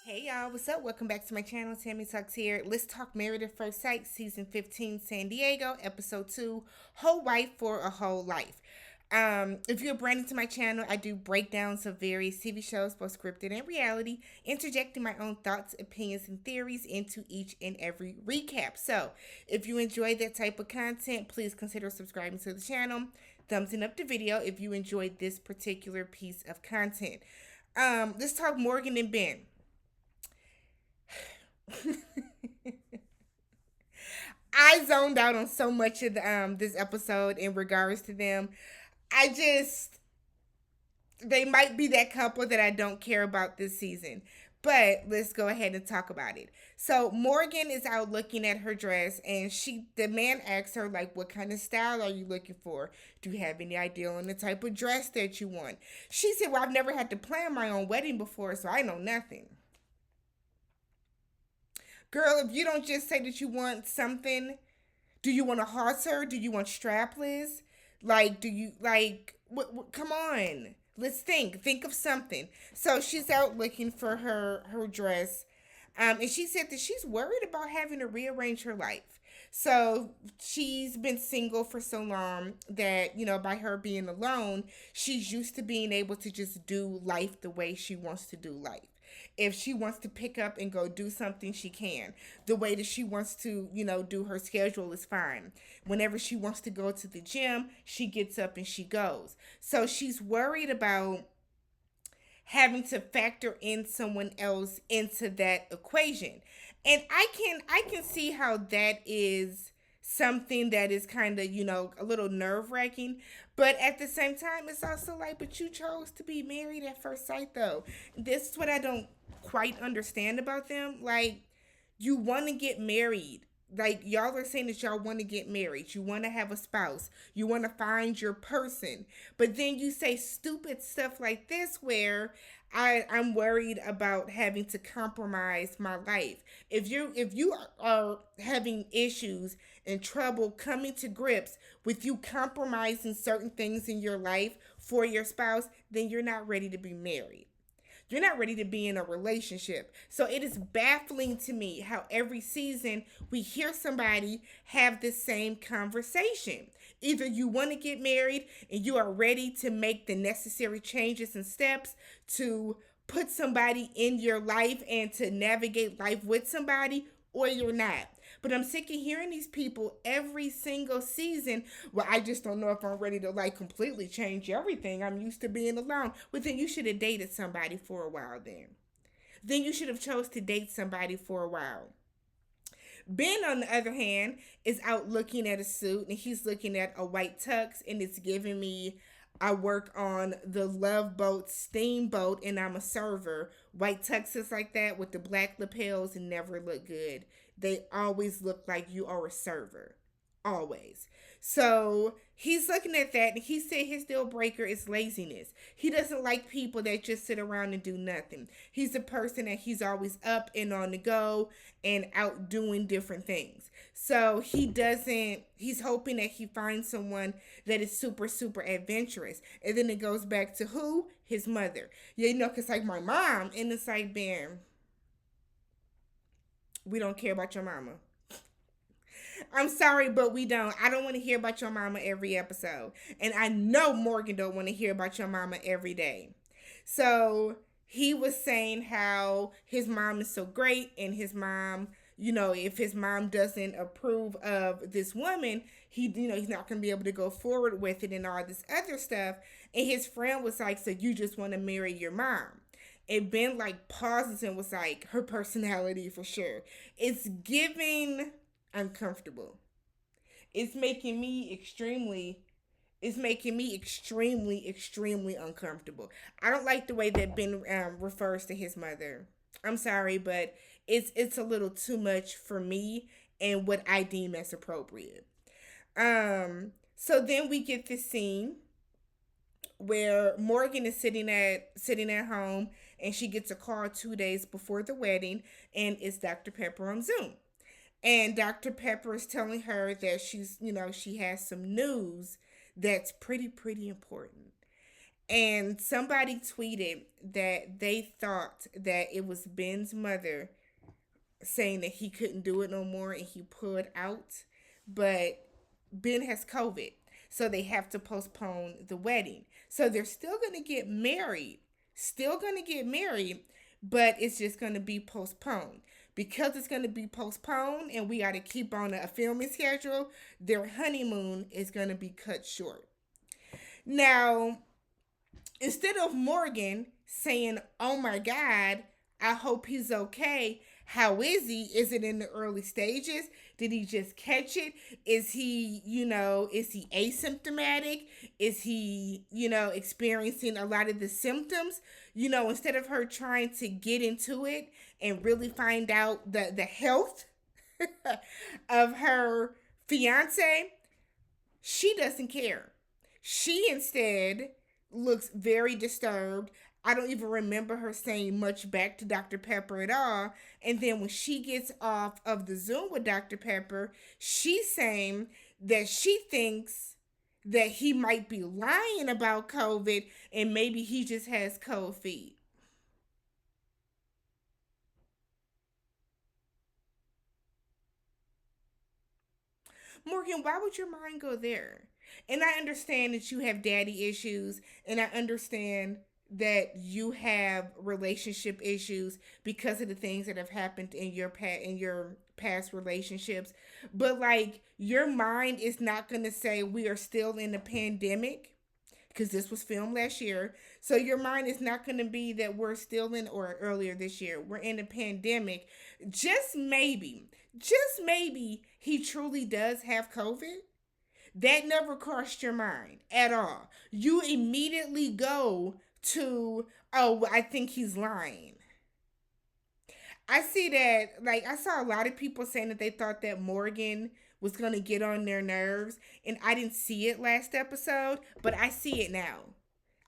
Hey y'all, what's up? Welcome back to my channel. Tammy Talks here. Let's talk Married at First Sight, Season 15, San Diego, Episode 2, Whole Wife for a Whole Life. If you're brand new to my channel, I do breakdowns of various TV shows, both scripted and reality, interjecting my own thoughts, opinions, and theories into each and every recap. So, if you enjoy that type of content, please consider subscribing to the channel, thumbsing up the video if you enjoyed this particular piece of content. Let's talk Morgan and Ben. I zoned out on so much of this episode in regards to them. I just they might be that couple that I don't care about this season. But let's go ahead and talk about it. So Morgan is out looking at her dress, and the man asks her like, "What kind of style are you looking for? Do you have any idea on the type of dress that you want?" She said, "Well, I've never had to plan my own wedding before, so I know nothing." Girl, if you don't just say that you want something, do you want a halter? Do you want strapless? Like, do you like? Come on, let's think. Think of something. So she's out looking for her dress, and she said that she's worried about having to rearrange her life. So she's been single for so long that, by her being alone, she's used to being able to just do life the way she wants to do life. If she wants to pick up and go do something, she can. The way that she wants to, do her schedule is fine. Whenever she wants to go to the gym, she gets up and she goes. So she's worried about having to factor in someone else into that equation. And I can see how that is something that is kind of, a little nerve-wracking, but at the same time it's also like, but you chose to be married at first sight though. This is what I don't quite understand about them. Like, you want to get married. Like, y'all are saying that y'all want to get married. You want to have a spouse. You want to find your person. But then you say stupid stuff like this where I'm worried about having to compromise my life. If you are having issues and trouble coming to grips with you compromising certain things in your life for your spouse, then you're not ready to be married. You're not ready to be in a relationship. So it is baffling to me how every season we hear somebody have the same conversation. Either you want to get married and you are ready to make the necessary changes and steps to put somebody in your life and to navigate life with somebody, or you're not. But I'm sick of hearing these people every single season. Well, I just don't know if I'm ready to like completely change everything. I'm used to being alone. Well, then you should have dated somebody for a while then. Then you should have chose to date somebody for a while. Ben, on the other hand, is out looking at a suit and he's looking at a white tux, and it's giving me, I work on the Love Boat steamboat and I'm a server. White tuxes like that with the black lapels never look good. They always look like you are a server. Always. So he's looking at that and he said his deal breaker is laziness. He doesn't like people that just sit around and do nothing. He's a person that he's always up and on the go and out doing different things. So he's hoping that he finds someone that is super, super adventurous. And then it goes back to who? His mother. Yeah, because like my mom, and it's like, Ben, we don't care about your mama. I'm sorry, but we don't. I don't want to hear about your mama every episode. And I know Morgan don't want to hear about your mama every day. So he was saying how his mom is so great, and his mom, if his mom doesn't approve of this woman, he's not gonna be able to go forward with it and all this other stuff. And his friend was like, "So you just want to marry your mom?" And Ben like pauses and was like, "Her personality for sure. It's giving uncomfortable. It's making me extremely extremely uncomfortable. I don't like the way that Ben refers to his mother. I'm sorry, but it's a little too much for me and what I deem as appropriate. So then we get this scene where Morgan is sitting at home, and she gets a call 2 days before the wedding, and it's Dr. Pepper on Zoom. And Dr. Pepper is telling her that she has some news that's pretty, pretty important. And somebody tweeted that they thought that it was Ben's mother saying that he couldn't do it no more and he pulled out. But Ben has COVID. So they have to postpone the wedding. So they're still going to get married. Still going to get married, but it's just going to be postponed. Because it's going to be postponed and we got to keep on a filming schedule, their honeymoon is going to be cut short. Now, instead of Morgan saying, "Oh my God, I hope he's okay. How is he? Is it in the early stages? Did he just catch it? Is he, is he asymptomatic? Is he, experiencing a lot of the symptoms?" Instead of her trying to get into it and really find out the health of her fiance, she doesn't care. She instead looks very disturbed. I don't even remember her saying much back to Dr. Pepper at all. And then when she gets off of the Zoom with Dr. Pepper, she's saying that she thinks that he might be lying about COVID and maybe he just has cold feet. Morgan, why would your mind go there? And I understand that you have daddy issues, and I understand that you have relationship issues because of the things that have happened in your past relationships. But like your mind is not going to say we are still in a pandemic because this was filmed last year. So your mind is not going to be that we're still in, or earlier this year, we're in a pandemic. Just maybe he truly does have COVID. That never crossed your mind at all. You immediately go to, "Oh, I think he's lying." I see that, like, I saw a lot of people saying that they thought that Morgan was going to get on their nerves, and I didn't see it last episode, but I see it now.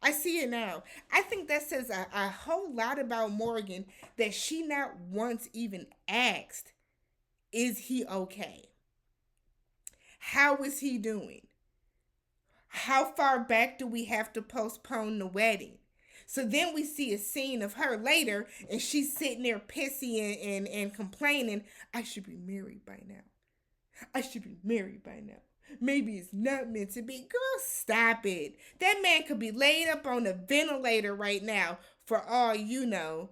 I see it now. I think that says a whole lot about Morgan that she not once even asked, "Is he okay? How is he doing? How far back do we have to postpone the wedding?" So then we see a scene of her later, and she's sitting there pissy and complaining, "I should be married by now. I should be married by now. Maybe it's not meant to be." Girl, stop it. That man could be laid up on a ventilator right now for all you know.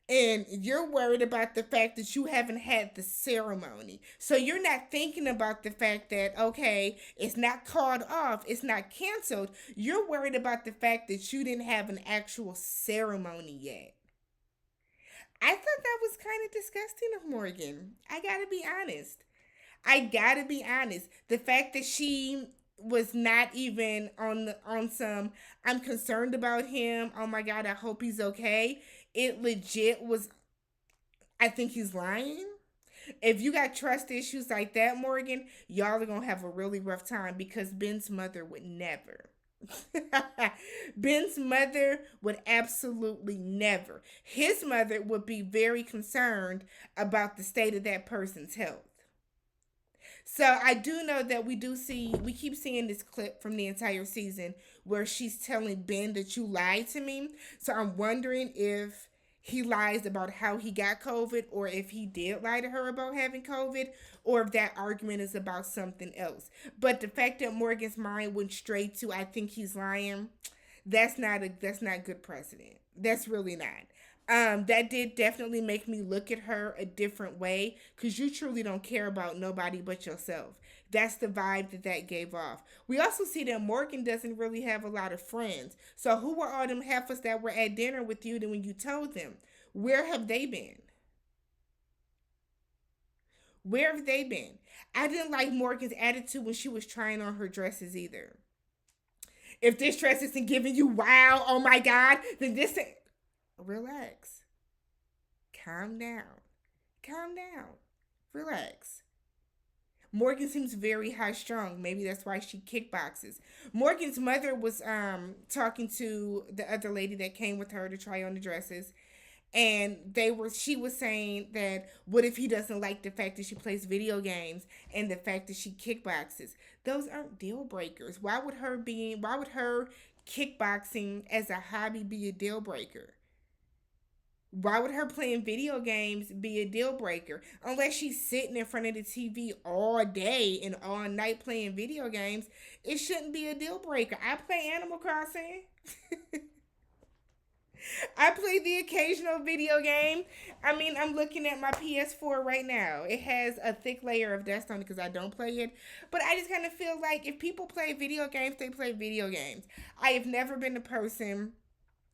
And you're worried about the fact that you haven't had the ceremony. So you're not thinking about the fact that, okay, it's not called off, it's not canceled. You're worried about the fact that you didn't have an actual ceremony yet. I thought that was kind of disgusting of Morgan. I gotta be honest. I gotta be honest. The fact that she was not even on some, "I'm concerned about him. Oh my God, I hope he's okay." It legit was, "I think he's lying." If you got trust issues like that, Morgan, y'all are gonna have a really rough time because Ben's mother would never. Ben's mother would absolutely never. His mother would be very concerned about the state of that person's health. So I do know that we keep seeing this clip from the entire season where she's telling Ben that you lied to me. So I'm wondering if he lies about how he got COVID, or if he did lie to her about having COVID, or if that argument is about something else. But the fact that Morgan's mind went straight to, "I think he's lying," that's not good precedent. That's really not. That did definitely make me look at her a different way, because you truly don't care about nobody but yourself. That's the vibe that gave off. We also see that Morgan doesn't really have a lot of friends. So who were all them heifers that were at dinner with you when you told them? Where have they been? Where have they been? I didn't like Morgan's attitude when she was trying on her dresses either. If this dress isn't giving you wow, oh my God, then this ain't. Relax. Calm down. Calm down. Relax. Morgan seems very high strung. Maybe that's why she kickboxes. Morgan's mother was talking to the other lady that came with her to try on the dresses, and she was saying that what if he doesn't like the fact that she plays video games and the fact that she kickboxes? Those aren't deal breakers. Why would her kickboxing as a hobby be a deal breaker? Why would her playing video games be a deal breaker? Unless she's sitting in front of the TV all day and all night playing video games, it shouldn't be a deal breaker. I play Animal Crossing. I play the occasional video game. I mean, I'm looking at my PS4 right now. It has a thick layer of dust on it because I don't play it. But I just kind of feel like if people play video games, they play video games. I have never been a person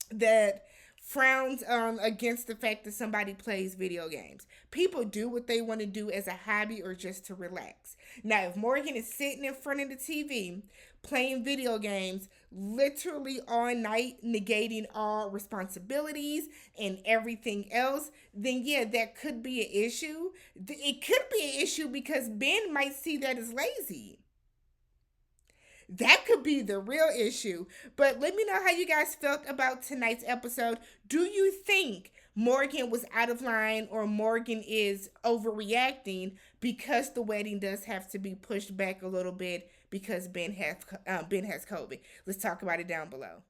that frowns against the fact that somebody plays video games. People do what they want to do as a hobby or just to relax. Now, if Morgan is sitting in front of the TV playing video games literally all night, negating all responsibilities and everything else, then yeah, that could be an issue. It could be an issue because Ben might see that as lazy. That could be the real issue. But let me know how you guys felt about tonight's episode. Do you think Morgan was out of line or Morgan is overreacting because the wedding does have to be pushed back a little bit because Ben has COVID? Let's talk about it down below.